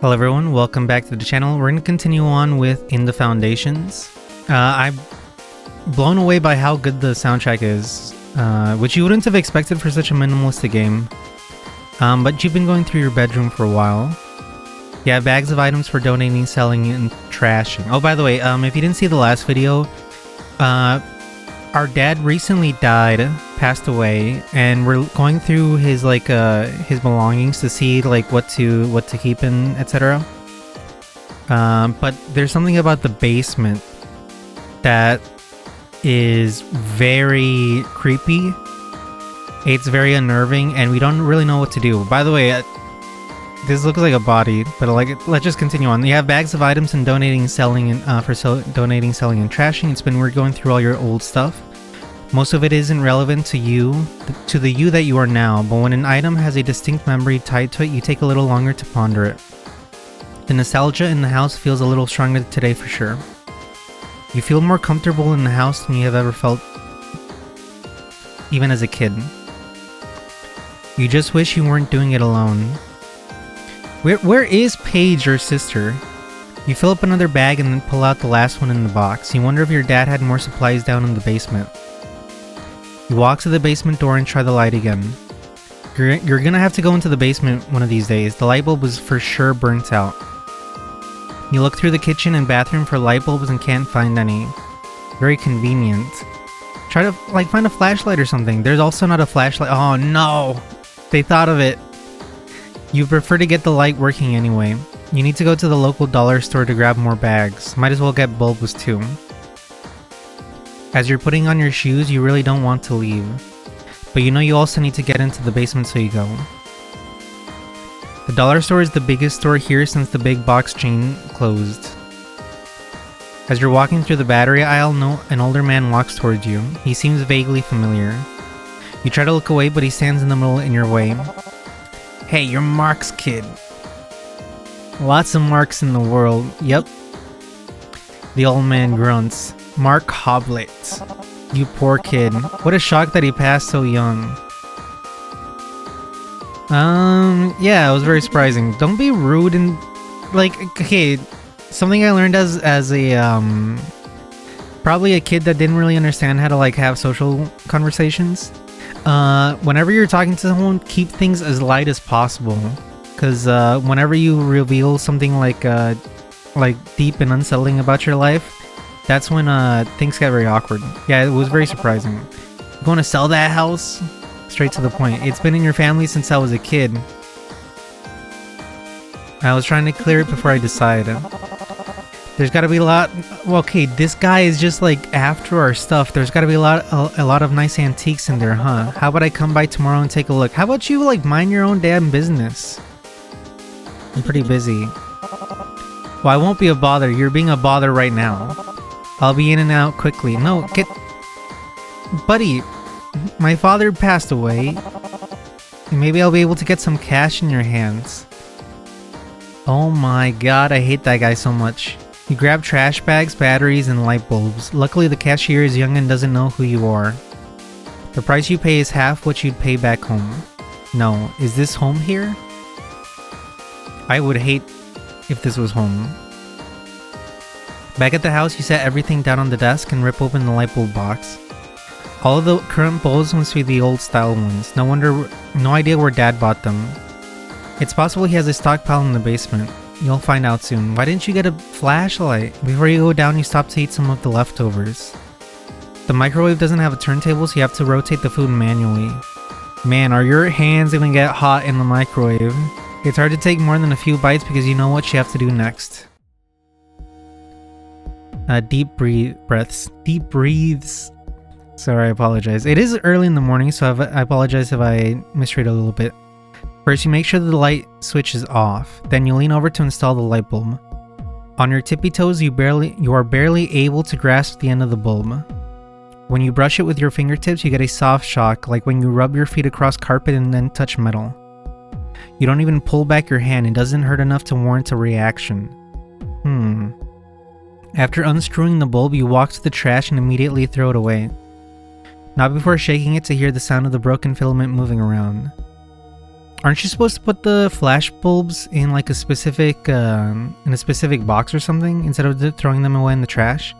Hello everyone, welcome back to the channel. We're going to continue on with In the Foundations. I'm blown away by how good the soundtrack is, which you wouldn't have expected for such a minimalistic game. But you've been going through your bedroom for a while. You have bags of items for donating, selling, and trashing. Oh, by the way, if you didn't see the last video, our dad recently died, passed away, and we're going through his his belongings to see what to keep and etc. But there's something about the basement that is very creepy. It's very unnerving, and we don't really know what to do. By the way, this looks like a body, but let's just continue on. You have bags of items and donating, selling, and donating, selling, and trashing. It's been weird going through all your old stuff. Most of it isn't relevant to you, to the you that you are now, but when an item has a distinct memory tied to it, you take a little longer to ponder it. The nostalgia in the house feels a little stronger today for sure. You feel more comfortable in the house than you have ever felt, even as a kid. You just wish you weren't doing it alone. Where is Paige, your sister? You fill up another bag and then pull out the last one in the box. You wonder if your dad had more supplies down in the basement. You walk to the basement door and try the light again. You're gonna have to go into the basement one of these days. The light bulb was for sure burnt out. You look through the kitchen and bathroom for light bulbs and can't find any. Very convenient. Try to find a flashlight or something. There's also not a flashlight. Oh no! They thought of it. You prefer to get the light working anyway. You need to go to the local dollar store to grab more bags. Might as well get bulbs too. As you're putting on your shoes, you really don't want to leave. But you know you also need to get into the basement, so you go. The dollar store is the biggest store here since the big box chain closed. As you're walking through the battery aisle, an older man walks towards you. He seems vaguely familiar. You try to look away, but he stands in the middle in your way. Hey, you're Mark's kid. Lots of Marks in the world. Yep. The old man grunts. Mark Hoblet. You poor kid. What a shock that he passed so young. Yeah, it was very surprising. Don't be rude and okay, something I learned as a probably a kid that didn't really understand how to have social conversations. Whenever you're talking to someone, keep things as light as possible, because whenever you reveal something deep and unsettling about your life, that's when things get very awkward. Yeah, it was very surprising. You're going to sell that house? Straight to the point. It's been in your family since I was a kid. I was trying to clear it before I decided. There's got to be a lot. Well, okay, this guy is just after our stuff. There's got to be a lot of nice antiques in there, huh? How about I come by tomorrow and take a look? How about you mind your own damn business? I'm pretty busy. Well, I won't be a bother. You're being a bother right now. I'll be in and out quickly. No, buddy, my father passed away. Maybe I'll be able to get some cash in your hands. Oh my god, I hate that guy so much. You grab trash bags, batteries, and light bulbs. Luckily, the cashier is young and doesn't know who you are. The price you pay is half what you'd pay back home. No, is this home here? I would hate if this was home. Back at the house, you set everything down on the desk and rip open the light bulb box. All of the current bulbs must be the old style ones. No idea where Dad bought them. It's possible he has a stockpile in the basement. You'll find out soon. Why didn't you get a flashlight? Before you go down, you stop to eat some of the leftovers. The microwave doesn't have a turntable, so you have to rotate the food manually. Man, are your hands gonna get hot in the microwave? It's hard to take more than a few bites because you know what you have to do next. Deep breaths. Deep breathes. Sorry, I apologize. It is early in the morning, so I apologize if I misread a little bit. First, you make sure the light switch is off. Then you lean over to install the light bulb. On your tippy toes, you are barely able to grasp the end of the bulb. When you brush it with your fingertips, you get a soft shock, like when you rub your feet across carpet and then touch metal. You don't even pull back your hand. It doesn't hurt enough to warrant a reaction. After unscrewing the bulb, you walk to the trash and immediately throw it away. Not before shaking it to hear the sound of the broken filament moving around. Aren't you supposed to put the flash bulbs in like a specific box or something instead of throwing them away in the trash?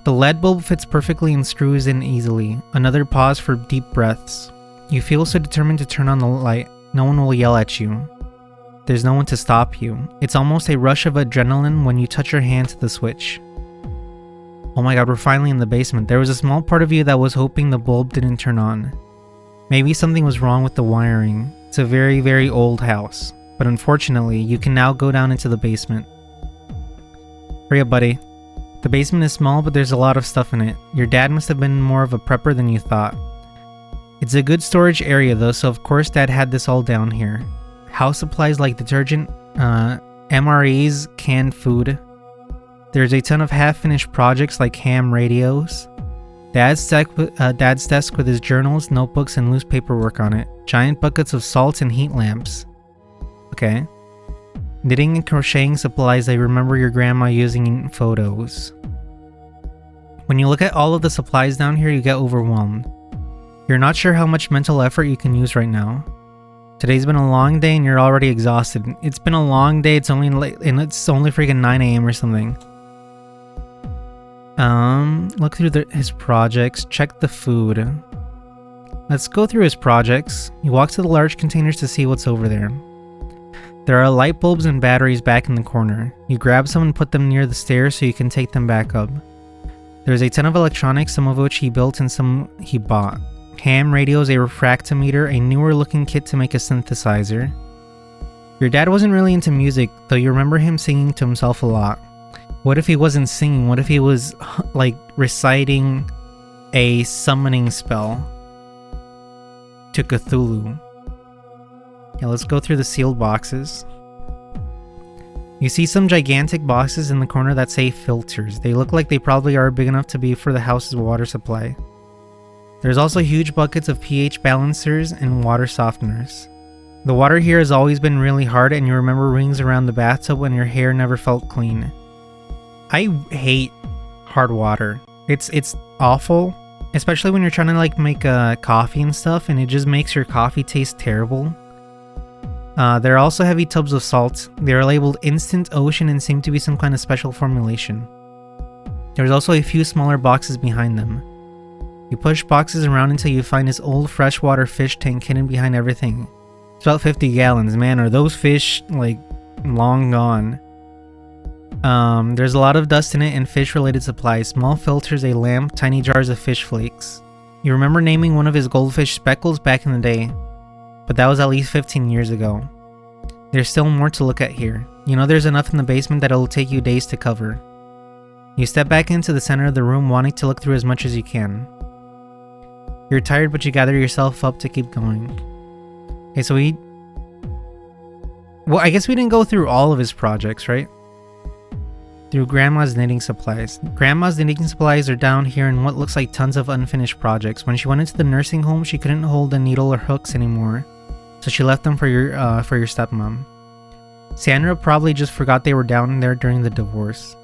The LED bulb fits perfectly and screws in easily. Another pause for deep breaths. You feel so determined to turn on the light. No one will yell at you. There's no one to stop you. It's almost a rush of adrenaline when you touch your hand to the switch. Oh my god, we're finally in the basement. There was a small part of you that was hoping the bulb didn't turn on. Maybe something was wrong with the wiring. It's a very, very old house. But unfortunately, you can now go down into the basement. Hurry up, buddy. The basement is small, but there's a lot of stuff in it. Your dad must have been more of a prepper than you thought. It's a good storage area though, so of course Dad had this all down here. House supplies like detergent, MREs, canned food. There's a ton of half-finished projects like ham radios. Dad's desk with his journals, notebooks, and loose paperwork on it. Giant buckets of salt and heat lamps. Okay. Knitting and crocheting supplies I remember your grandma using in photos. When you look at all of the supplies down here, you get overwhelmed. You're not sure how much mental effort you can use right now. Today's been a long day and you're already exhausted. It's been a long day, it's only late, and it's only freaking 9 AM or something. Look through his projects, check the food. Let's go through his projects. You walk to the large containers to see what's over there. There are light bulbs and batteries back in the corner. You grab some and put them near the stairs so you can take them back up. There's a ton of electronics, some of which he built and some he bought. Ham radios, a refractometer, a newer looking kit to make a synthesizer. Your dad wasn't really into music, though you remember him singing to himself a lot. What if he wasn't singing? What if he was like reciting a summoning spell to Cthulhu? Yeah, let's go through the sealed boxes. You see some gigantic boxes in the corner that say filters. They look like they probably are big enough to be for the house's water supply. There's also huge buckets of pH balancers and water softeners. The water here has always been really hard, and you remember rings around the bathtub when your hair never felt clean. I hate hard water. It's awful, especially when you're trying to like make coffee and stuff, and it just makes your coffee taste terrible. There are also heavy tubs of salt. They are labeled Instant Ocean and seem to be some kind of special formulation. There's also a few smaller boxes behind them. You push boxes around until you find this old freshwater fish tank hidden behind everything. It's about 50 gallons. Man, are those fish like long gone? There's a lot of dust in it and fish-related supplies. Small filters, a lamp, tiny jars of fish flakes. You remember naming one of his goldfish Speckles back in the day, but that was at least 15 years ago. There's still more to look at here. You know there's enough in the basement that it'll take you days to cover. You step back into the center of the room, wanting to look through as much as you can. You're tired, but you gather yourself up to keep going. Okay, so well, I guess we didn't go through all of his projects, right? Through Grandma's knitting supplies. Grandma's knitting supplies are down here in what looks like tons of unfinished projects. When she went into the nursing home, she couldn't hold a needle or hooks anymore, so she left them for your stepmom. Sandra probably just forgot they were down there during the divorce.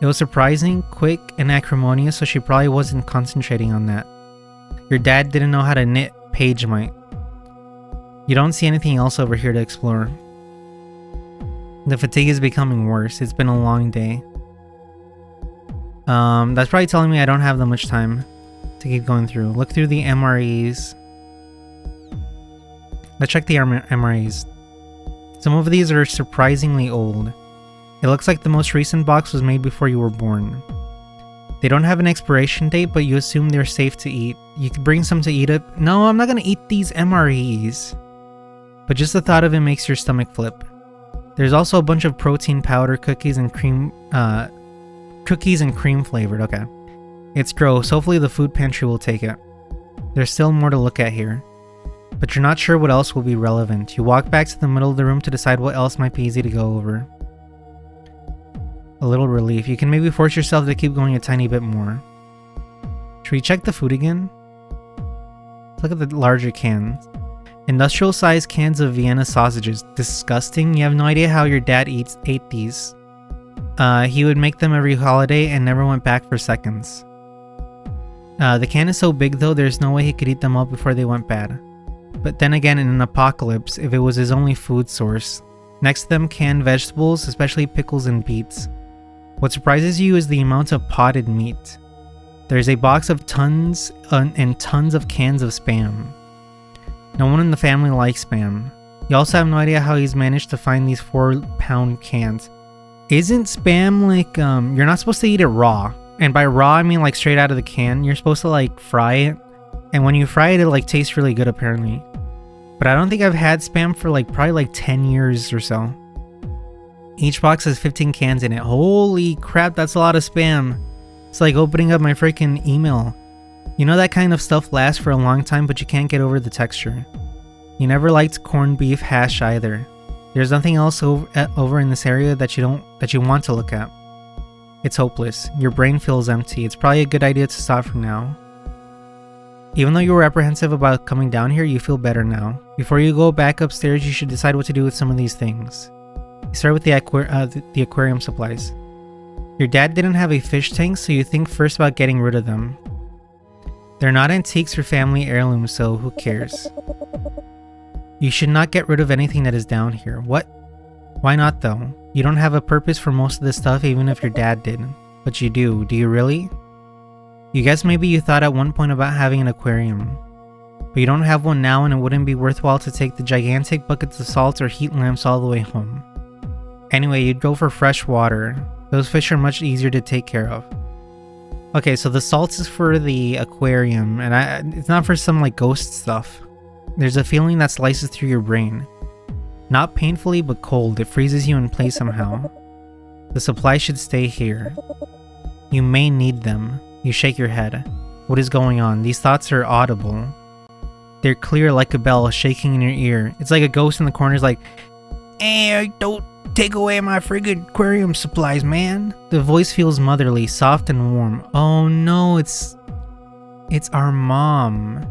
It was surprising, quick, and acrimonious, so she probably wasn't concentrating on that. Your dad didn't know how to knit, Paige might. You don't see anything else over here to explore. The fatigue is becoming worse. It's been a long day. That's probably telling me I don't have that much time to keep going through. Look through the MREs. Let's check the MREs. Some of these are surprisingly old. It looks like the most recent box was made before you were born. They don't have an expiration date, but you assume they're safe to eat. You could bring some to eat up. No, I'm not gonna eat these MREs. But just the thought of it makes your stomach flip. There's also a bunch of protein powder, cookies and cream flavored. Okay. It's gross. Hopefully the food pantry will take it. There's still more to look at here, but you're not sure what else will be relevant. You walk back to the middle of the room to decide what else might be easy to go over. A little relief. You can maybe force yourself to keep going a tiny bit more. Should we check the food again? Let's look at the larger cans. Industrial sized cans of Vienna sausages. Disgusting. You have no idea how your dad ate these. He would make them every holiday and never went back for seconds. The can is so big though, there's no way he could eat them all before they went bad. But then again, in an apocalypse, if it was his only food source. Next to them, canned vegetables, especially pickles and beets. What surprises you is the amount of potted meat. There's a box of tons and tons of cans of Spam. No one in the family likes Spam. You also have no idea how he's managed to find these 4-pound cans. Isn't Spam like, you're not supposed to eat it raw. And by raw, I mean like straight out of the can. You're supposed to like fry it. And when you fry it, it like tastes really good apparently. But I don't think I've had Spam for like probably like 10 years or so. Each box has 15 cans in it. Holy crap, that's a lot of Spam. It's like opening up my freaking email. You know that kind of stuff lasts for a long time, but you can't get over the texture. You never liked corned beef hash either. There's nothing else over in this area that you want to look at. It's hopeless. Your brain feels empty. It's probably a good idea to stop for now. Even though you were apprehensive about coming down here, you feel better now. Before you go back upstairs, you should decide what to do with some of these things. You start with the aquarium supplies. Your dad didn't have a fish tank, so you think first about getting rid of them. They're not antiques or family heirlooms, so who cares? You should not get rid of anything that is down here. What? Why not though? You don't have a purpose for most of this stuff even if your dad did. But you do. Do you really? You guess maybe you thought at one point about having an aquarium. But you don't have one now and it wouldn't be worthwhile to take the gigantic buckets of salt or heat lamps all the way home. Anyway, you'd go for fresh water. Those fish are much easier to take care of. Okay, so the salt is for the aquarium, and it's not for some like ghost stuff. There's a feeling that slices through your brain. Not painfully, but cold. It freezes you in place somehow. The supply should stay here. You may need them. You shake your head. What is going on? These thoughts are audible. They're clear like a bell shaking in your ear. It's like a ghost in the corner is like, "Hey, don't take away my friggin' aquarium supplies, man." The voice feels motherly, soft and warm. Oh no, it's our mom.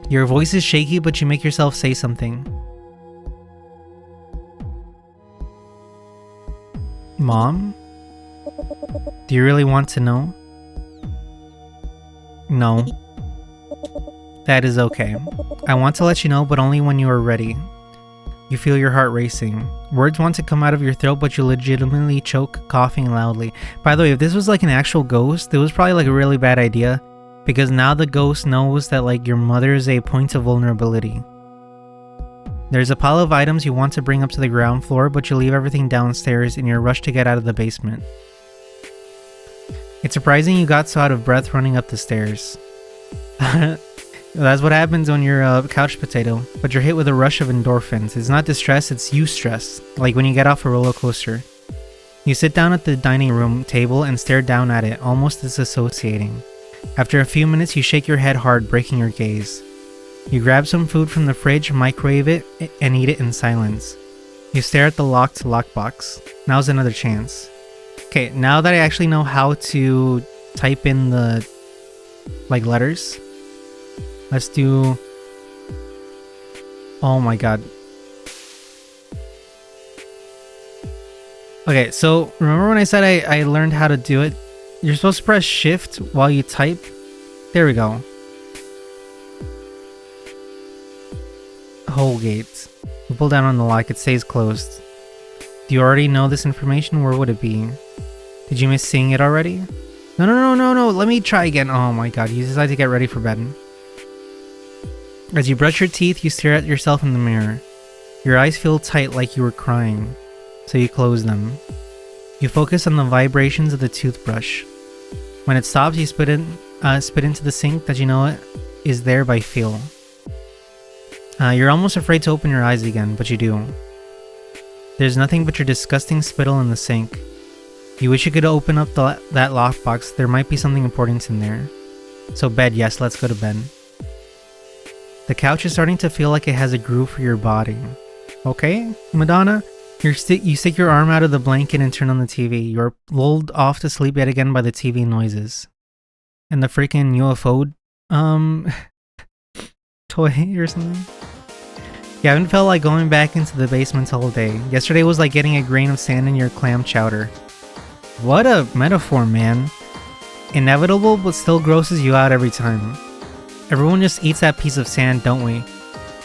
Your voice is shaky, but you make yourself say something. Mom? Do you really want to know? No. That is okay. I want to let you know, but only when you are ready. You feel your heart racing. Words want to come out of your throat, but you legitimately choke, coughing loudly. By the way, if this was like an actual ghost, it was probably like a really bad idea. Because now the ghost knows that like your mother is a point of vulnerability. There's a pile of items you want to bring up to the ground floor, but you leave everything downstairs in your rush to get out of the basement. It's surprising you got so out of breath running up the stairs. That's what happens when you're a couch potato, but you're hit with a rush of endorphins. It's not distress, it's eustress, like when you get off a roller coaster. You sit down at the dining room table and stare down at it, almost disassociating. After a few minutes, you shake your head hard, breaking your gaze. You grab some food from the fridge, microwave it, and eat it in silence. You stare at the locked lockbox. Now's another chance. Okay, now that I actually know how to type in the like letters, let's do... Oh my god. Okay, so remember when I said I learned how to do it? You're supposed to press shift while you type. There we go. Holgate. You pull down on the lock, it stays closed. Do you already know this information? Where would it be? Did you miss seeing it already? No, let me try again. Oh my god, you decide to get ready for bed. As you brush your teeth, you stare at yourself in the mirror. Your eyes feel tight like you were crying, so you close them. You focus on the vibrations of the toothbrush. When it stops, you spit into the sink that you know is there by feel. You're almost afraid to open your eyes again, but you do. There's nothing but your disgusting spittle in the sink. You wish you could open up that lockbox. There might be something important in there. So bed, yes, let's go to bed. The couch is starting to feel like it has a groove for your body. Okay, Madonna? You stick your arm out of the blanket and turn on the TV. You're lulled off to sleep yet again by the TV noises. And the freaking UFO, toy or something. You haven't felt like going back into the basement all day. Yesterday was like getting a grain of sand in your clam chowder. What a metaphor, man. Inevitable, but still grosses you out every time. Everyone just eats that piece of sand, don't we?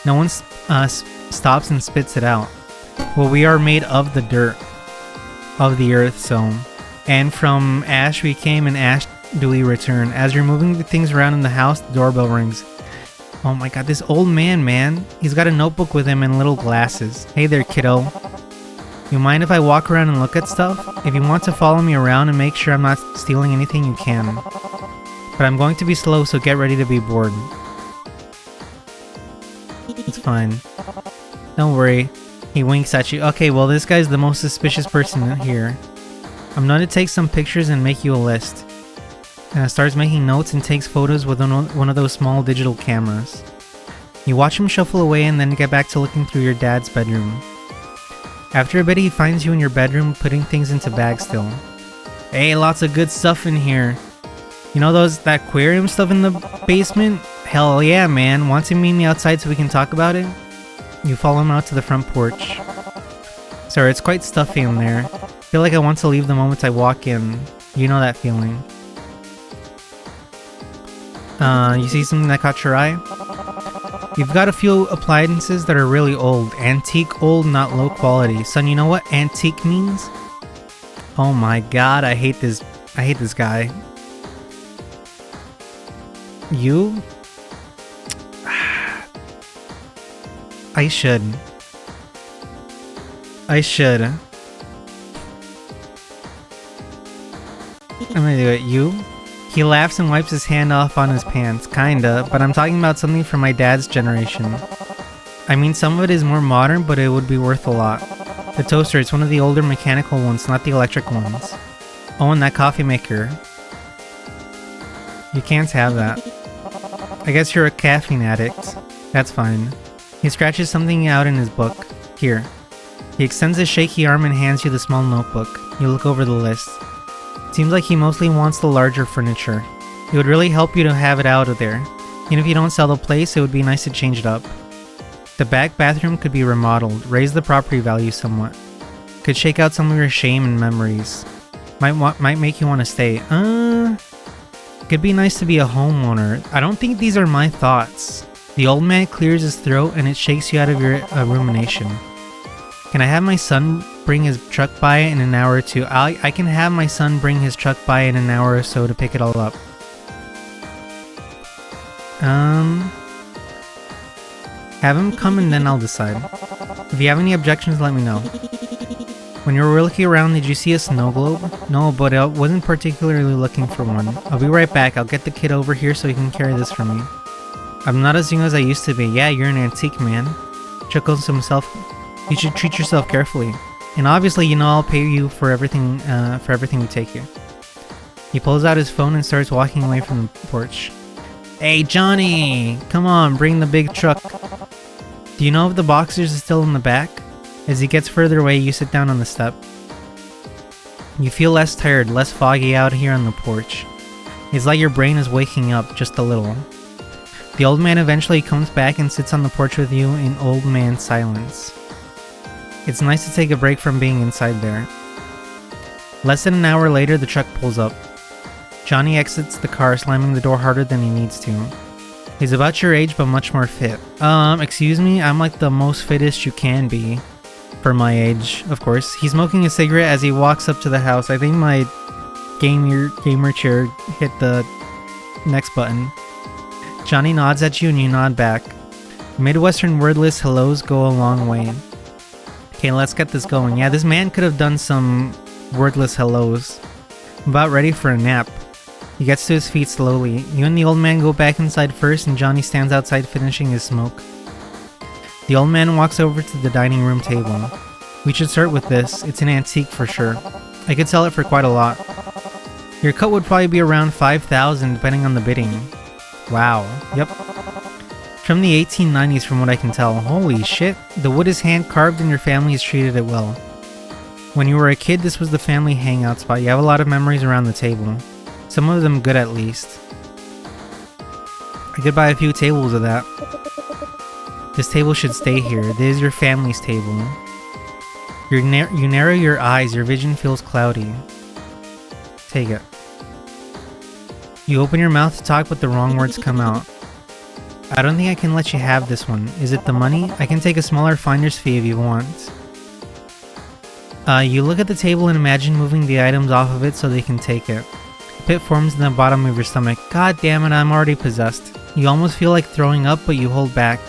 No one stops and spits it out. Well, we are made of the dirt of the earth, so... And from ash we came, and ash do we return. As you're moving the things around in the house, the doorbell rings. Oh my god, this old man. He's got a notebook with him and little glasses. Hey there, kiddo. You mind if I walk around and look at stuff? If you want to follow me around and make sure I'm not stealing anything, you can. But I'm going to be slow, so get ready to be bored. It's fine. Don't worry. He winks at you. Okay, well this guy's the most suspicious person here. I'm going to take some pictures and make you a list. Starts making notes and takes photos with one of those small digital cameras. You watch him shuffle away and then get back to looking through your dad's bedroom. After a bit, he finds you in your bedroom putting things into bags still. Hey, lots of good stuff in here. You know that aquarium stuff in the basement? Hell yeah, man. Want to meet me outside so we can talk about it? You follow him out to the front porch. Sorry, it's quite stuffy in there. Feel like I want to leave the moment I walk in. You know that feeling. You see something that caught your eye? You've got a few appliances that are really old. Antique old, not low quality. Son, you know what antique means? Oh my god, I hate this guy. You? I should. I'm gonna do it. You? He laughs and wipes his hand off on his pants. Kinda, but I'm talking about something from my dad's generation. I mean, some of it is more modern, but it would be worth a lot. The toaster, it's one of the older mechanical ones, not the electric ones. Oh, and that coffee maker. You can't have that. I guess you're a caffeine addict. That's fine. He scratches something out in his book. Here. He extends his shaky arm and hands you the small notebook. You look over the list. Seems like he mostly wants the larger furniture. It would really help you to have it out of there. Even if you don't sell the place, it would be nice to change it up. The back bathroom could be remodeled, raise the property value somewhat. Could shake out some of your shame and memories. Might make you want to stay. Could be nice to be a homeowner. I don't think these are my thoughts. The old man clears his throat and it shakes you out of your rumination. Can I have my son bring his truck by in an hour or two? I can have my son bring his truck by in an hour or so to pick it all up. Have him come and then I'll decide. If you have any objections, let me know. When you were looking around, did you see a snow globe? No, but I wasn't particularly looking for one. I'll be right back. I'll get the kid over here so he can carry this for me. I'm not as young as I used to be. Yeah, you're an antique, man. Chuckles to himself. You should treat yourself carefully. And obviously, you know I'll pay you for everything you take here. He pulls out his phone and starts walking away from the porch. Hey, Johnny! Come on, bring the big truck. Do you know if the boxers is still in the back? As he gets further away, you sit down on the step. You feel less tired, less foggy out here on the porch. It's like your brain is waking up just a little. The old man eventually comes back and sits on the porch with you in old man silence. It's nice to take a break from being inside there. Less than an hour later, the truck pulls up. Johnny exits the car, slamming the door harder than he needs to. He's about your age, but much more fit. Excuse me? I'm like the most fittest you can be. For my age, of course. He's smoking a cigarette as he walks up to the house. I think my gamer chair hit the next button. Johnny nods at you and you nod back. Midwestern wordless hellos go a long way. Okay, let's get this going. Yeah, this man could have done some wordless hellos. I'm about ready for a nap. He gets to his feet slowly. You and the old man go back inside first and Johnny stands outside finishing his smoke. The old man walks over to the dining room table. We should start with this. It's an antique for sure. I could sell it for quite a lot. Your cut would probably be around 5,000 depending on the bidding. Wow. Yep. From the 1890s from what I can tell. Holy shit. The wood is hand carved and your family has treated it well. When you were a kid, this was the family hangout spot. You have a lot of memories around the table. Some of them good at least. I could buy a few tables of that. This table should stay here. This is your family's table. You narrow your eyes, your vision feels cloudy. Take it. You open your mouth to talk, but the wrong words come out. I don't think I can let you have this one. Is it the money? I can take a smaller finder's fee if you want. You look at the table and imagine moving the items off of it so they can take it. A pit forms in the bottom of your stomach. God damn it, I'm already possessed. You almost feel like throwing up, but you hold back.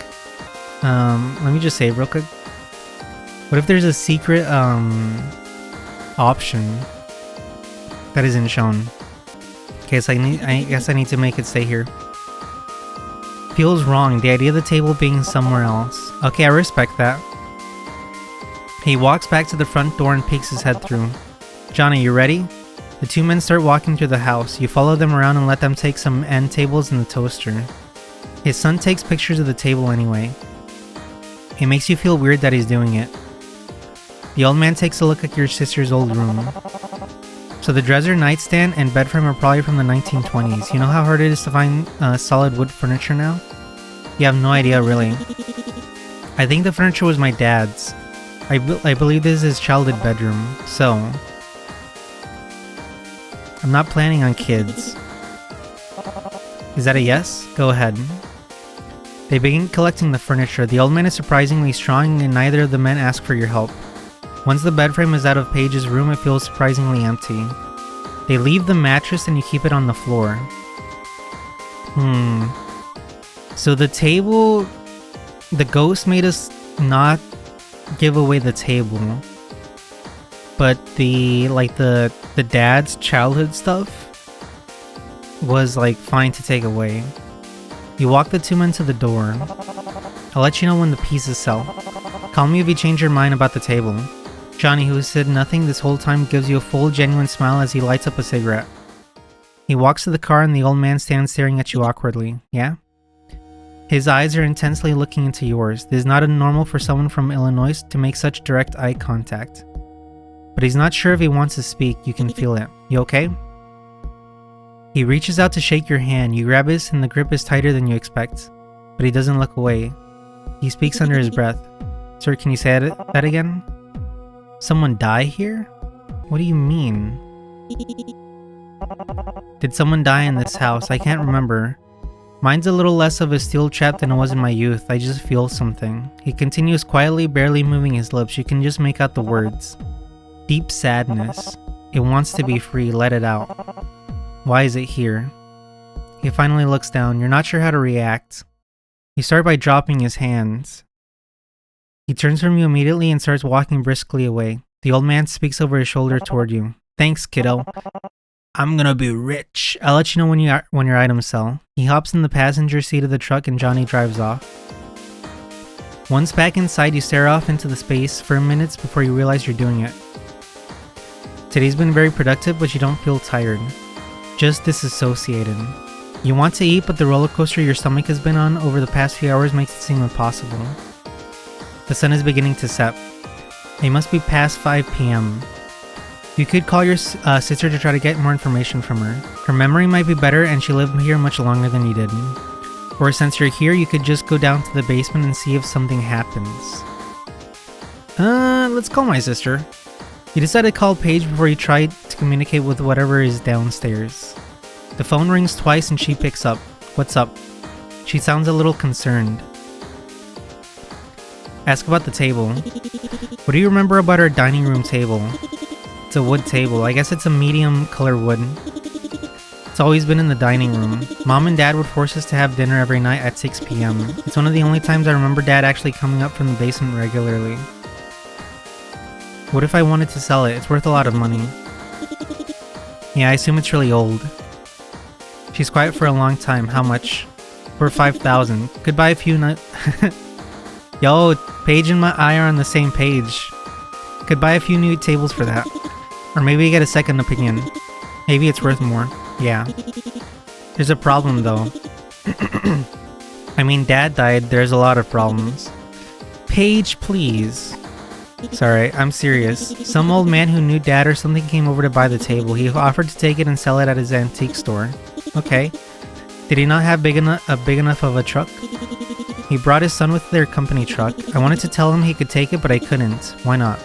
Let me just save real quick. What if there's a secret, option that isn't shown? Okay, so I guess I need to make it stay here. Feels wrong, the idea of the table being somewhere else. Okay, I respect that. He walks back to the front door and peeks his head through. Johnny, you ready? The two men start walking through the house. You follow them around and let them take some end tables and the toaster. His son takes pictures of the table anyway. It makes you feel weird that he's doing it. The old man takes a look at your sister's old room. So the dresser, nightstand, and bed frame are probably from the 1920s. You know how hard it is to find solid wood furniture now? You have no idea, really. I think the furniture was my dad's. I believe this is his childhood bedroom, so... I'm not planning on kids. Is that a yes? Go ahead. They begin collecting the furniture. The old man is surprisingly strong and neither of the men ask for your help. Once the bed frame is out of Paige's room, it feels surprisingly empty. They leave the mattress and you keep it on the floor. So the table... The ghost made us not give away the table. But the dad's childhood stuff was like fine to take away. You walk the two men to the door. I'll let you know when the pieces sell. Call me if you change your mind about the table. Johnny, who has said nothing this whole time, gives you a full, genuine smile as he lights up a cigarette. He walks to the car and the old man stands staring at you awkwardly. Yeah? His eyes are intensely looking into yours. This is not normal for someone from Illinois to make such direct eye contact. But he's not sure if he wants to speak. You can feel it. You okay? He reaches out to shake your hand. You grab his and the grip is tighter than you expect. But he doesn't look away. He speaks under his breath. Sir, can you say that again? Someone die here? What do you mean? Did someone die in this house? I can't remember. Mine's a little less of a steel trap than it was in my youth. I just feel something. He continues quietly, barely moving his lips. You can just make out the words. Deep sadness. It wants to be free. Let it out. Why is it here? He finally looks down. You're not sure how to react. You start by dropping his hands. He turns from you immediately and starts walking briskly away. The old man speaks over his shoulder toward you. Thanks, kiddo. I'm gonna be rich. I'll let you know when your items sell. He hops in the passenger seat of the truck and Johnny drives off. Once back inside, you stare off into the space for minutes before you realize you're doing it. Today's been very productive, but you don't feel tired. Just disassociated. You want to eat, but the roller coaster your stomach has been on over the past few hours makes it seem impossible. The sun is beginning to set. It must be past 5 p.m. You could call your sister to try to get more information from her. Her memory might be better and she lived here much longer than you did. Or since you're here, you could just go down to the basement and see if something happens. Let's call my sister. You decide to call Paige before you try to communicate with whatever is downstairs. The phone rings twice and she picks up. What's up? She sounds a little concerned. Ask about the table. What do you remember about our dining room table? It's a wood table. I guess it's a medium color wood. It's always been in the dining room. Mom and Dad would force us to have dinner every night at 6 p.m. It's one of the only times I remember Dad actually coming up from the basement regularly. What if I wanted to sell it? It's worth a lot of money. Yeah, I assume it's really old. She's quiet for a long time. How much? For 5,000. Could buy a few Yo, Paige and I are on the same page. Could buy a few new tables for that. Or maybe get a second opinion. Maybe it's worth more. Yeah. There's a problem though. I mean, Dad died. There's a lot of problems. Paige, please. Sorry, I'm serious. Some old man who knew Dad or something came over to buy the table. He offered to take it and sell it at his antique store. Okay. Did he not have big enough of a truck? He brought his son with their company truck. I wanted to tell him he could take it, but I couldn't. Why not?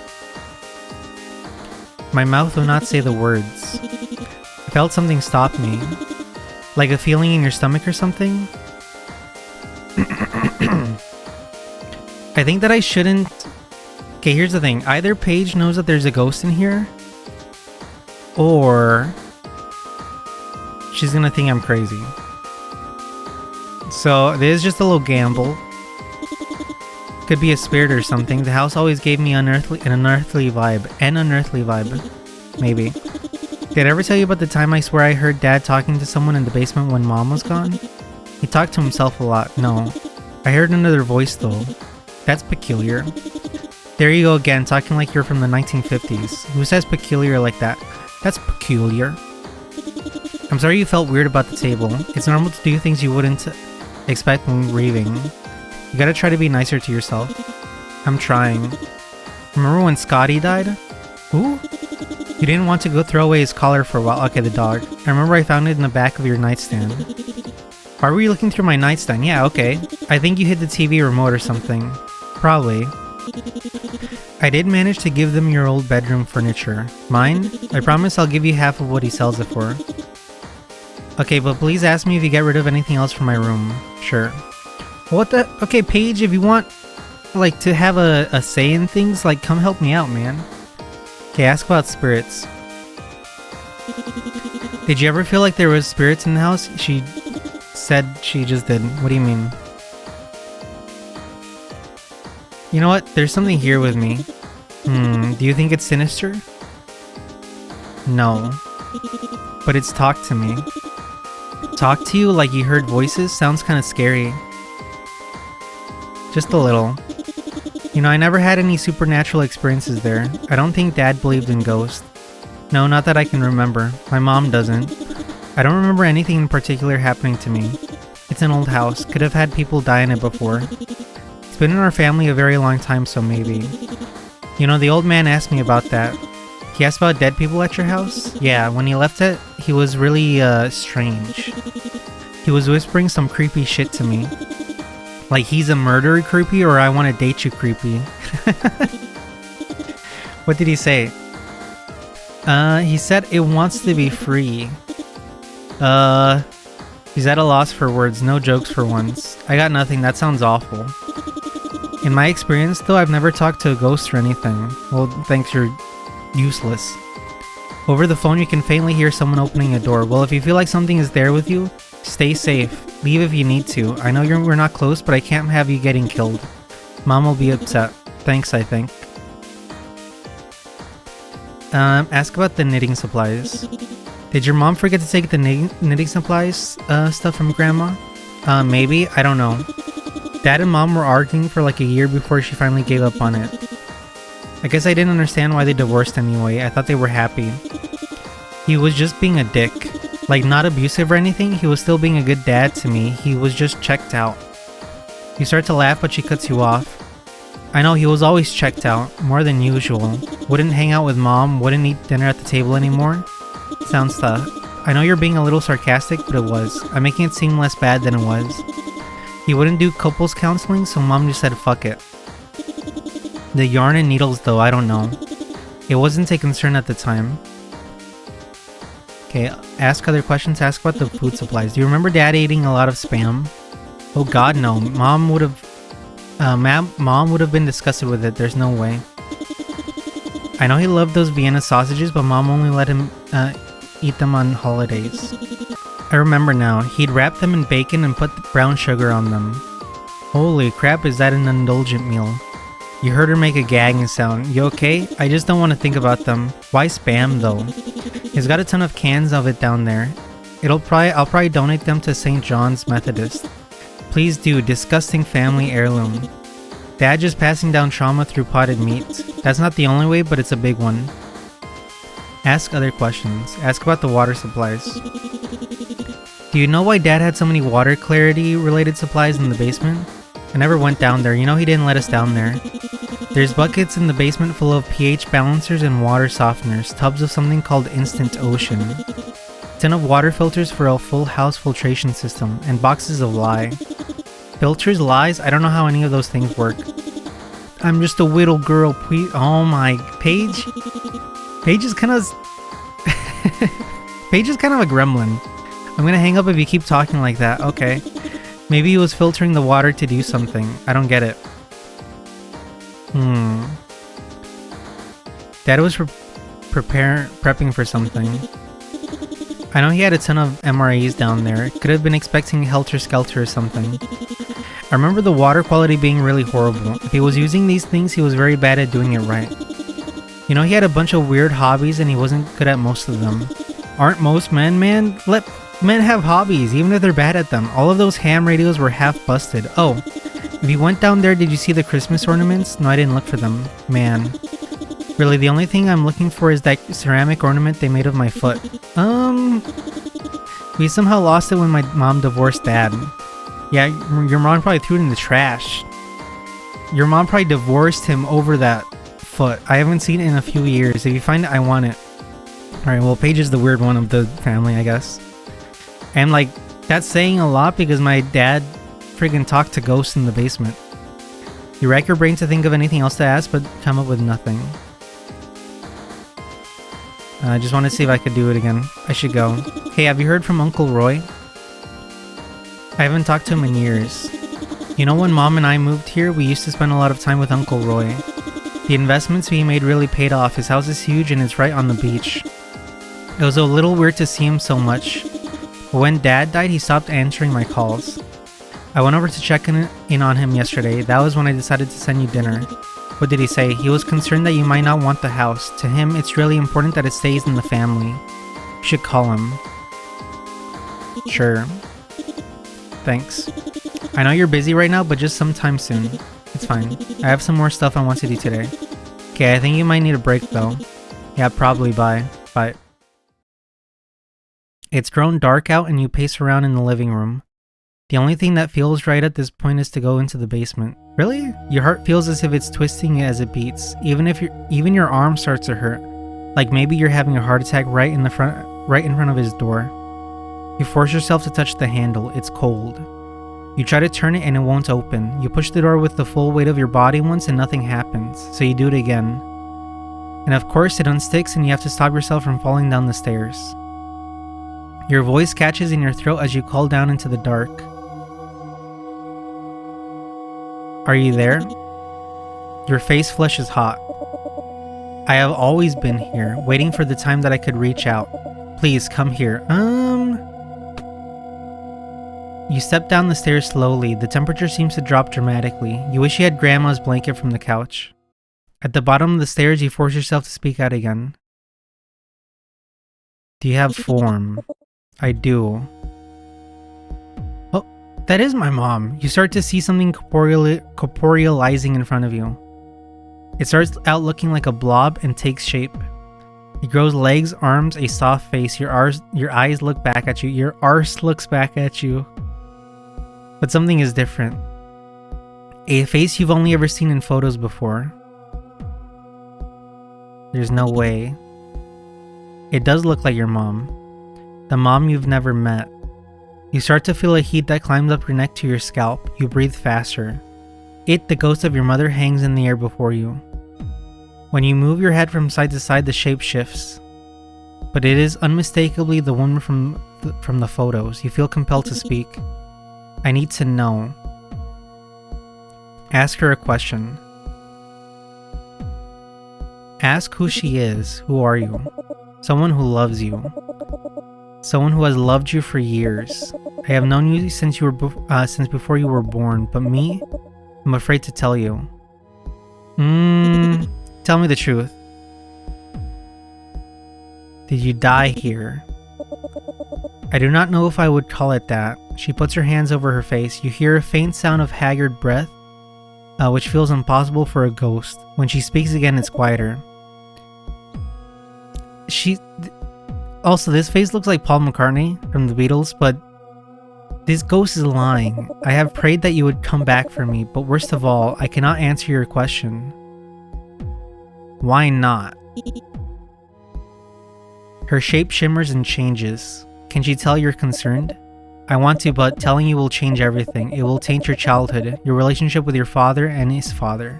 My mouth would not say the words. I felt something stop me. Like a feeling in your stomach or something? I think that I shouldn't... Okay, here's the thing. Either Paige knows that there's a ghost in here, or she's gonna think I'm crazy. So, this is just a little gamble. Could be a spirit or something. The house always gave me an unearthly vibe. Maybe. Did I ever tell you about the time I swear I heard Dad talking to someone in the basement when Mom was gone? He talked to himself a lot. No. I heard another voice though. That's peculiar. There you go again, talking like you're from the 1950s. Who says peculiar like that? That's peculiar. I'm sorry you felt weird about the table. It's normal to do things you wouldn't expect when grieving. You gotta try to be nicer to yourself. I'm trying. Remember when Scotty died? Who? You didn't want to go throw away his collar for a while. Okay, the dog. I remember I found it in the back of your nightstand. Why were you looking through my nightstand? Yeah, okay. I think you hit the TV remote or something. Probably. I did manage to give them your old bedroom furniture. Mine? I promise I'll give you half of what he sells it for. Okay, but please ask me if you get rid of anything else from my room. Sure. What the? Okay, Paige, if you want, like, to have a say in things, like, come help me out, man. Okay, ask about spirits. Did you ever feel like there was spirits in the house? She said she just did. What do you mean? You know what? There's something here with me. Do you think it's sinister? No. But it's talked to me. Talk to you like you heard voices? Sounds kind of scary. Just a little. You know, I never had any supernatural experiences there. I don't think Dad believed in ghosts. No, not that I can remember. My mom doesn't. I don't remember anything in particular happening to me. It's an old house. Could have had people die in it before. It's been in our family a very long time, so maybe. You know, the old man asked me about that. He asked about dead people at your house? Yeah, when he left it, he was really, strange. He was whispering some creepy shit to me. Like he's a murderer creepy or I want to date you creepy. What did he say? He said it wants to be free. He's at a loss for words, no jokes for once. I got nothing, that sounds awful. In my experience though, I've never talked to a ghost or anything. Well, thanks, you're useless. Over the phone you can faintly hear someone opening a door. Well, if you feel like something is there with you, stay safe. Leave if you need to. I know we're not close, but I can't have you getting killed. Mom will be upset. Thanks, I think. Ask about the knitting supplies. Did your mom forget to take the knitting supplies stuff from Grandma? Maybe. I don't know. Dad and Mom were arguing for like a year before she finally gave up on it. I guess I didn't understand why they divorced anyway. I thought they were happy. He was just being a dick. Like, not abusive or anything, he was still being a good dad to me. He was just checked out. You start to laugh, but she cuts you off. I know, he was always checked out, more than usual. Wouldn't hang out with Mom, wouldn't eat dinner at the table anymore. Sounds tough. I know you're being a little sarcastic, but it was. I'm making it seem less bad than it was. He wouldn't do couples counseling, so Mom just said fuck it. The yarn and needles though, I don't know. It wasn't a concern at the time. Okay, ask other questions. Ask about the food supplies. Do you remember Dad eating a lot of Spam? Oh God, no. Mom would have been disgusted with it. There's no way. I know he loved those Vienna sausages, but Mom only let him eat them on holidays. I remember now. He'd wrap them in bacon and put brown sugar on them. Holy crap, is that an indulgent meal? You heard her make a gagging sound. You okay? I just don't want to think about them. Why Spam though? He's got a ton of cans of it down there. I'll probably donate them to St. John's Methodist. Please do. Disgusting family heirloom. Dad just passing down trauma through potted meat. That's not the only way, but it's a big one. Ask other questions. Ask about the water supplies. Do you know why Dad had so many water clarity related supplies in the basement? I never went down there. You know he didn't let us down there. There's buckets in the basement full of pH balancers and water softeners, tubs of something called Instant Ocean, 10 of water filters for a full house filtration system, and boxes of lye. Filters, lies? I don't know how any of those things work. I'm just a little girl, please. Oh my, Paige? Paige is kind of... Paige is kind of a gremlin. I'm gonna hang up if you keep talking like that. Okay. Maybe he was filtering the water to do something. I don't get it. Dad was prepping for something. I know he had a ton of MREs down there. Could have been expecting Helter Skelter or something. I remember the water quality being really horrible. If he was using these things, he was very bad at doing it right. You know, he had a bunch of weird hobbies and he wasn't good at most of them. Aren't most men, man? Let men have hobbies, even if they're bad at them. All of those ham radios were half busted. Oh, if you went down there, did you see the Christmas ornaments? No, I didn't look for them. Man. Really, the only thing I'm looking for is that ceramic ornament they made of my foot. We somehow lost it when my mom divorced Dad. Yeah, your mom probably threw it in the trash. Your mom probably divorced him over that foot. I haven't seen it in a few years. If you find it, I want it. Alright, well, Paige is the weird one of the family, I guess. And, like, that's saying a lot because my dad friggin' talked to ghosts in the basement. You rack your brain to think of anything else to ask, but come up with nothing. I just want to see if I could do it again. I should go. Hey, have you heard from Uncle Roy? I haven't talked to him in years. You know, when Mom and I moved here, we used to spend a lot of time with Uncle Roy. The investments we made really paid off. His house is huge and it's right on the beach. It was a little weird to see him so much. But when Dad died, he stopped answering my calls. I went over to check in on him yesterday. That was when I decided to send you dinner. What did he say? He was concerned that you might not want the house. To him, it's really important that it stays in the family. You should call him. Sure. Thanks. I know you're busy right now, but just sometime soon. It's fine. I have some more stuff I want to do today. Okay, I think you might need a break though. Yeah, probably. Bye. Bye. It's grown dark out and you pace around in the living room. The only thing that feels right at this point is to go into the basement. Really? Your heart feels as if it's twisting as it beats, even your arm starts to hurt. Like maybe you're having a heart attack right in front of his door. You force yourself to touch the handle. It's cold. You try to turn it and it won't open. You push the door with the full weight of your body once and nothing happens, so you do it again. And of course it unsticks and you have to stop yourself from falling down the stairs. Your voice catches in your throat as you call down into the dark. Are you there? Your face flushes hot. I have always been here, waiting for the time that I could reach out. Please, come here. You step down the stairs slowly. The temperature seems to drop dramatically. You wish you had Grandma's blanket from the couch. At the bottom of the stairs, you force yourself to speak out again. Do you have form? I do. That is my mom. You start to see something corporealizing in front of you. It starts out looking like a blob and takes shape. It grows legs, arms, a soft face. Your eyes look back at you. Your arse looks back at you. But something is different. A face you've only ever seen in photos before. There's no way. It does look like your mom. The mom you've never met. You start to feel a heat that climbs up your neck to your scalp. You breathe faster. It, the ghost of your mother, hangs in the air before you. When you move your head from side to side, the shape shifts. But it is unmistakably the woman from the photos. You feel compelled to speak. I need to know. Ask her a question. Ask who she is. Who are you? Someone who loves you. Someone who has loved you for years. I have known you since before you were born, but me, I'm afraid to tell you. Tell me the truth. Did you die here? I do not know if I would call it that. She puts her hands over her face. You hear a faint sound of haggard breath, which feels impossible for a ghost. When she speaks again, it's quieter. Also, this face looks like Paul McCartney from the Beatles, but this ghost is lying. I have prayed that you would come back for me, but worst of all, I cannot answer your question. Why not? Her shape shimmers and changes. Can she tell you're concerned? I want to, but telling you will change everything. It will taint your childhood, your relationship with your father and his father.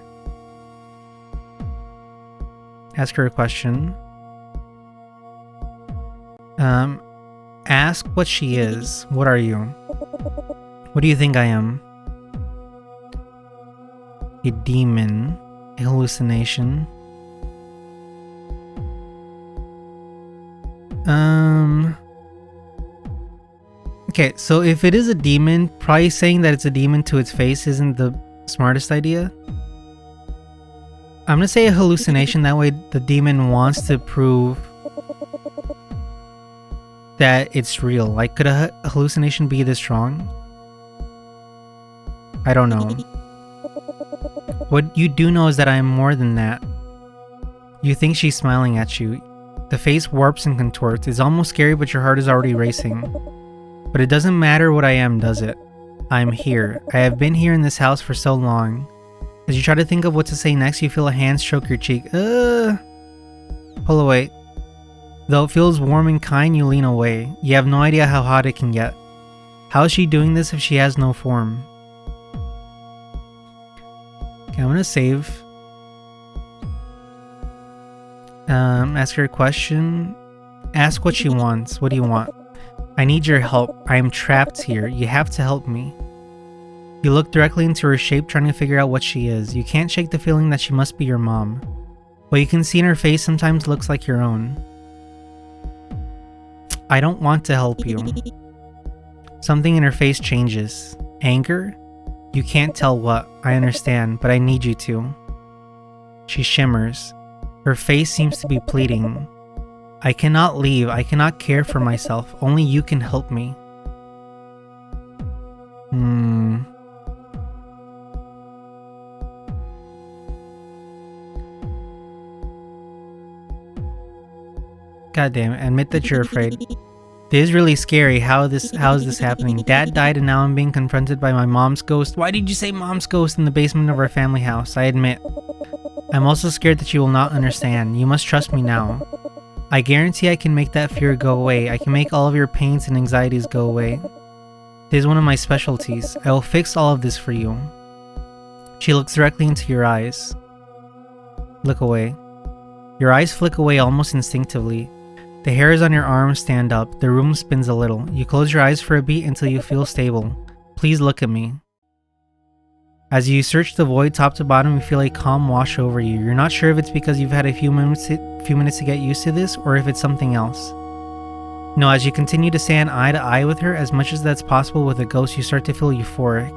Ask her a question. Ask what she is. What are you? What do you think I am? A demon? A hallucination? Okay, so if it is a demon, probably saying that it's a demon to its face isn't the smartest idea. I'm gonna say a hallucination, that way the demon wants to prove that it's real. Like, could a hallucination be this strong? I don't know. What you do know is that I am more than that. You think she's smiling at you. The face warps and contorts. It's almost scary, but your heart is already racing. But it doesn't matter what I am, does it? I am here. I have been here in this house for so long. As you try to think of what to say next, you feel a hand stroke your cheek. Pull away. Though it feels warm and kind, you lean away. You have no idea how hot it can get. How is she doing this if she has no form? Okay, I'm gonna save. Ask her a question. Ask what she wants. What do you want? I need your help. I am trapped here. You have to help me. You look directly into her shape, trying to figure out what she is. You can't shake the feeling that she must be your mom. What you can see in her face sometimes looks like your own. I don't want to help you. Something in her face changes. Anger? You can't tell what. I understand, but I need you to. She shimmers. Her face seems to be pleading. I cannot leave. I cannot care for myself. Only you can help me. God damn it. Admit that you're afraid. This is really scary. How is this happening? Dad died and now I'm being confronted by my mom's ghost. Why did you say mom's ghost in the basement of our family house? I admit. I'm also scared that you will not understand. You must trust me now. I guarantee I can make that fear go away. I can make all of your pains and anxieties go away. This is one of my specialties. I will fix all of this for you. She looks directly into your eyes. Look away. Your eyes flick away almost instinctively. The hairs on your arms stand up. The room spins a little. You close your eyes for a beat until you feel stable. Please look at me. As you search the void top to bottom, you feel a calm wash over you. You're not sure if it's because you've had a few minutes to get used to this, or if it's something else. No, as you continue to stand eye to eye with her, as much as that's possible with a ghost, you start to feel euphoric.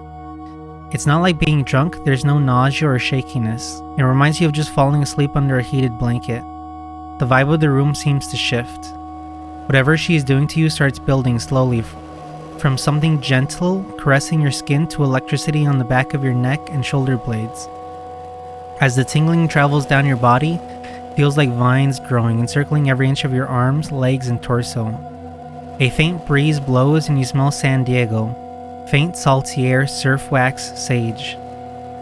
It's not like being drunk, there's no nausea or shakiness. It reminds you of just falling asleep under a heated blanket. The vibe of the room seems to shift. Whatever she is doing to you starts building slowly, from something gentle, caressing your skin, to electricity on the back of your neck and shoulder blades. As the tingling travels down your body, it feels like vines growing, encircling every inch of your arms, legs, and torso. A faint breeze blows and you smell San Diego. Faint salty air, surf wax, sage.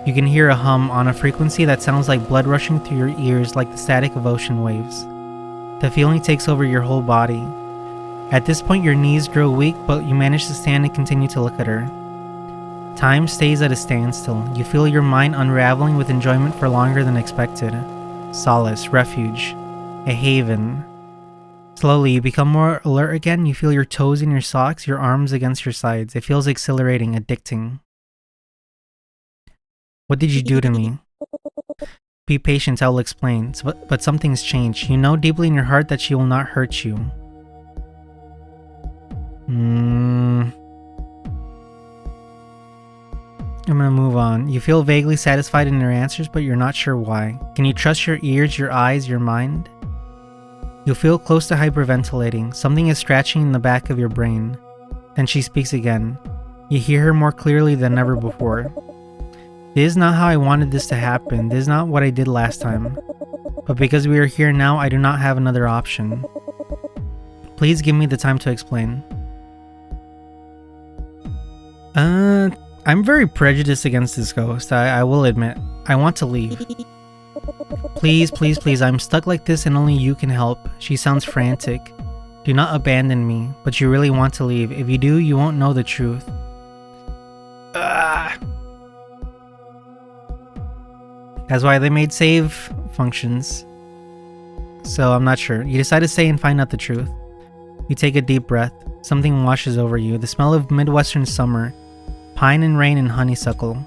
You can hear a hum on a frequency that sounds like blood rushing through your ears, like the static of ocean waves. The feeling takes over your whole body. At this point, your knees grow weak, but you manage to stand and continue to look at her. Time stays at a standstill. You feel your mind unraveling with enjoyment for longer than expected. Solace, refuge, a haven. Slowly, you become more alert again. You feel your toes in your socks, your arms against your sides. It feels exhilarating, addicting. What did you do to me? Be patient, I will explain. But something's changed. You know deeply in your heart that she will not hurt you. I'm gonna move on. You feel vaguely satisfied in your answers, but you're not sure why. Can you trust your ears, your eyes, your mind? You feel close to hyperventilating. Something is scratching in the back of your brain. Then she speaks again. You hear her more clearly than ever before. This is not how I wanted this to happen. This is not what I did last time. But because we are here now, I do not have another option. Please give me the time to explain. I'm very prejudiced against this ghost, I will admit. I want to leave. Please, please, please, I'm stuck like this and only you can help. She sounds frantic. Do not abandon me, but you really want to leave. If you do, you won't know the truth. That's why they made save functions. So I'm not sure. You decide to stay and find out the truth. You take a deep breath. Something washes over you. The smell of Midwestern summer. pine and rain and honeysuckle.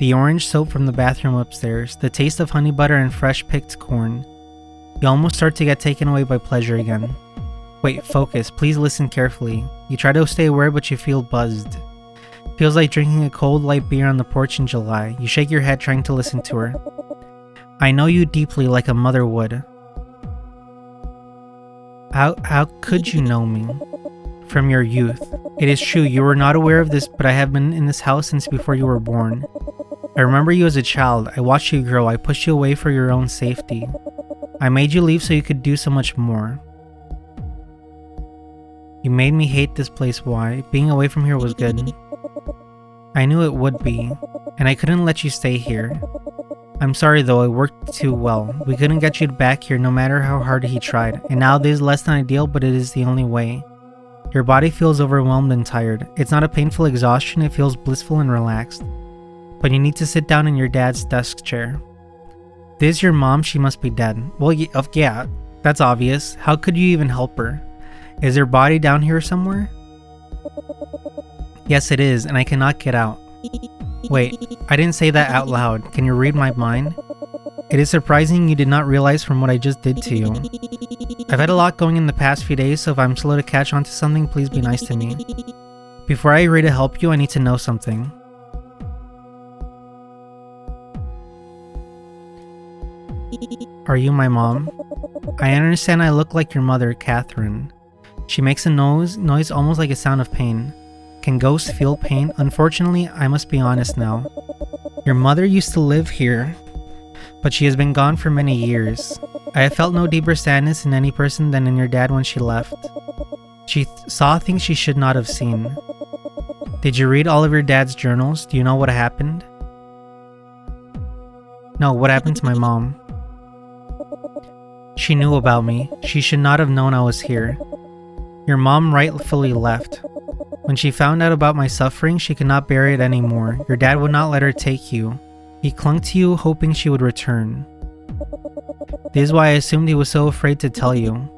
The orange soap from the bathroom upstairs, the taste of honey butter and fresh picked corn. You almost start to get taken away by pleasure again. Wait, focus, please listen carefully. You try to stay aware but you feel buzzed. Feels like drinking a cold light beer on the porch in July. You shake your head trying to listen to her. I know you deeply like a mother would. How could you know me? From your youth. It is true, you were not aware of this, but I have been in this house since before you were born. I remember you as a child. I watched you grow. I pushed you away for your own safety. I made you leave so you could do so much more. You made me hate this place. Why? Being away from here was good. I knew it would be, and I couldn't let you stay here. I'm sorry though, it worked too well. We couldn't get you back here no matter how hard he tried, and now this is less than ideal, but it is the only way. Your body feels overwhelmed and tired. It's not a painful exhaustion, it feels blissful and relaxed. But you need to sit down in your dad's desk chair. This is your mom, she must be dead. Well, yeah, that's obvious. How could you even help her? Is her body down here somewhere? Yes, it is, and I cannot get out. Wait, I didn't say that out loud. Can you read my mind? It is surprising you did not realize from what I just did to you. I've had a lot going in the past few days, so if I'm slow to catch on to something, please be nice to me. Before I agree to help you, I need to know something. Are you my mom? I understand I look like your mother, Catherine. She makes a noise almost like a sound of pain. Can ghosts feel pain? Unfortunately, I must be honest now. Your mother used to live here, but she has been gone for many years. I have felt no deeper sadness in any person than in your dad when she left. She saw things she should not have seen. Did you read all of your dad's journals? Do you know what happened? No, what happened to my mom? She knew about me. She should not have known I was here. Your mom rightfully left. When she found out about my suffering, she could not bear it anymore. Your dad would not let her take you. He clung to you, hoping she would return. This is why I assumed he was so afraid to tell you.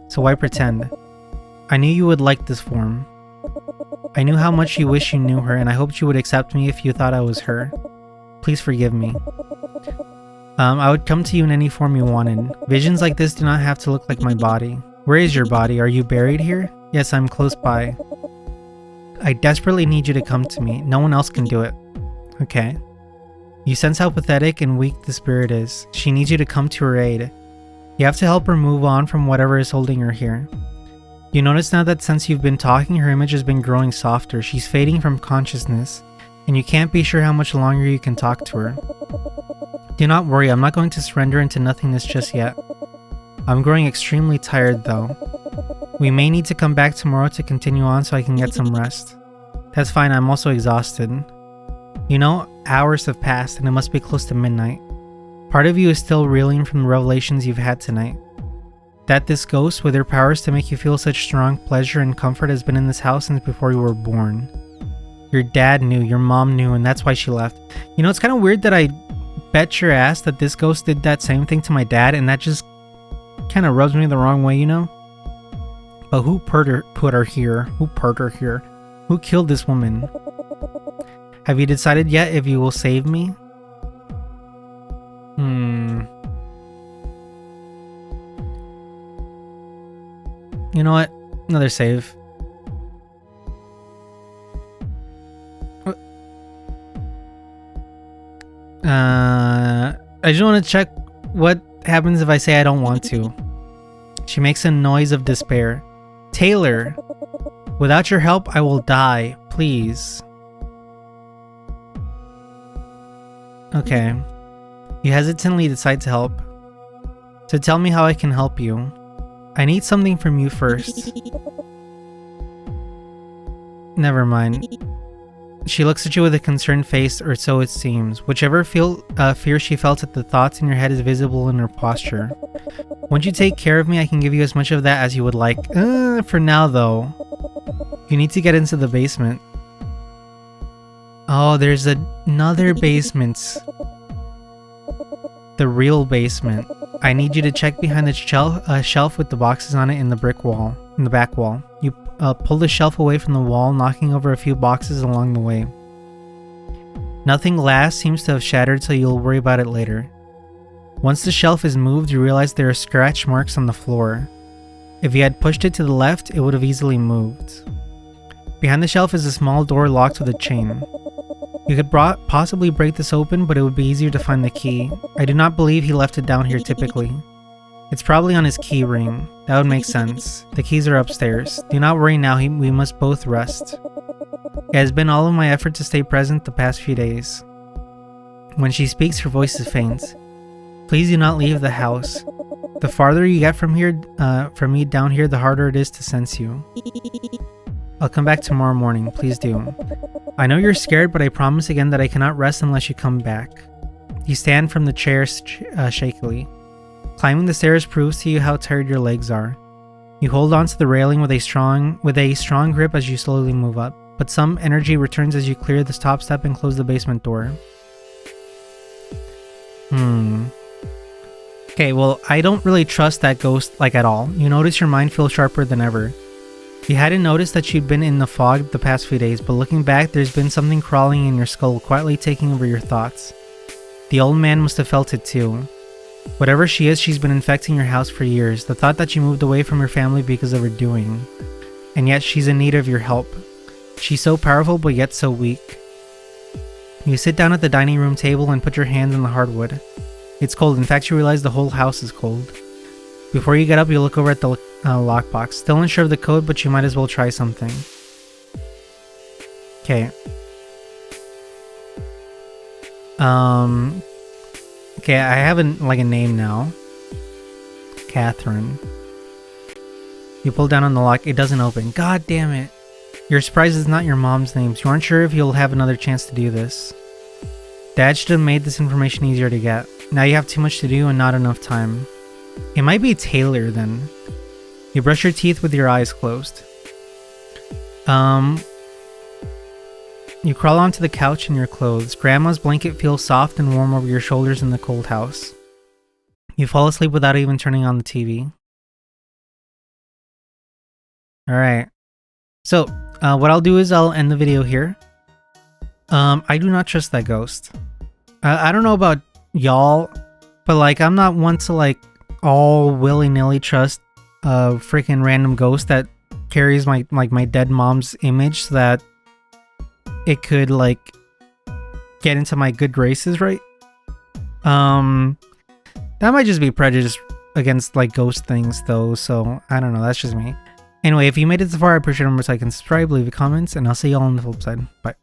So why pretend? I knew you would like this form. I knew how much you wish you knew her, and I hoped you would accept me if you thought I was her. Please forgive me. I would come to you in any form you wanted. Visions like this do not have to look like my body. Where is your body? Are you buried here? Yes, I'm close by. I desperately need you to come to me. No one else can do it. Okay. You sense how pathetic and weak the spirit is. She needs you to come to her aid. You have to help her move on from whatever is holding her here. You notice now that since you've been talking, her image has been growing softer. She's fading from consciousness, and you can't be sure how much longer you can talk to her. Do not worry, I'm not going to surrender into nothingness just yet. I'm growing extremely tired though. We may need to come back tomorrow to continue on so I can get some rest. That's fine, I'm also exhausted. You know, hours have passed and it must be close to midnight. Part of you is still reeling from the revelations you've had tonight. That this ghost, with her powers to make you feel such strong pleasure and comfort, has been in this house since before you were born. Your dad knew, your mom knew, and that's why she left. You know, it's kind of weird that I bet your ass that this ghost did that same thing to my dad, and that just kind of rubs me the wrong way, you know? But who put her here? Who put her here? Who killed this woman? Have you decided yet if you will save me? You know what? Another save. I just want to check what happens if I say I don't want to. She makes a noise of despair. Taylor, without your help, I will die. Please. Okay. You hesitantly decide to help. So tell me how I can help you. I need something from you first. Never mind. She looks at you with a concerned face, or so it seems. Whichever fear she felt at the thoughts in your head is visible in her posture. Once you take care of me, I can give you as much of that as you would like. For now, though. You need to get into the basement. Oh, there's another basement. The real basement. I need you to check behind the shelf with the boxes on it in the back wall. You pull the shelf away from the wall, knocking over a few boxes along the way. Nothing lasts seems to have shattered, so you'll worry about it later. Once the shelf is moved, you realize there are scratch marks on the floor. If you had pushed it to the left, it would have easily moved. Behind the shelf is a small door locked with a chain. You could possibly break this open, but it would be easier to find the key. I do not believe he left it down here typically. It's probably on his key ring. That would make sense. The keys are upstairs. Do not worry now, we must both rest. It has been all of my effort to stay present the past few days. When she speaks, her voice is faint. Please do not leave the house. The farther you get from me down here, the harder it is to sense you. I'll come back tomorrow morning, please do. I know you're scared, but I promise again that I cannot rest unless you come back. You stand from the chair shakily. Climbing the stairs proves to you how tired your legs are. You hold onto the railing with a strong grip as you slowly move up, but some energy returns as you clear the top step and close the basement door. Okay, well, I don't really trust that ghost at all. You notice your mind feels sharper than ever. You hadn't noticed that she'd been in the fog the past few days, but looking back, there's been something crawling in your skull, quietly taking over your thoughts. The old man must have felt it too. Whatever she is, she's been infecting your house for years. The thought that you moved away from your family because of her doing. And yet she's in need of your help. She's so powerful, but yet so weak. You sit down at the dining room table and put your hands on the hardwood. It's cold. In fact, you realize the whole house is cold. Before you get up, you look over at the lockbox. Still unsure of the code, but you might as well try something. Okay. Okay, I have a name now. Catherine. You pull down on the lock. It doesn't open. God damn it. You're surprised it's not your mom's name. You aren't sure if you'll have another chance to do this. Dad should have made this information easier to get. Now you have too much to do and not enough time. It might be Taylor then. You brush your teeth with your eyes closed. You crawl onto the couch in your clothes. Grandma's blanket feels soft and warm over your shoulders in the cold house. You fall asleep without even turning on the TV. Alright. So, what I'll do is I'll end the video here. I do not trust that ghost. I don't know about y'all, but I'm not one to all willy-nilly trust a freaking random ghost that carries my dead mom's image so that it could get into my good graces, right? That might just be prejudice against ghost things though, so I don't know, that's just me. Anyway, if you made it this far, I appreciate it. Remember to like and subscribe, leave a comment, and I'll see y'all on the flip side. Bye.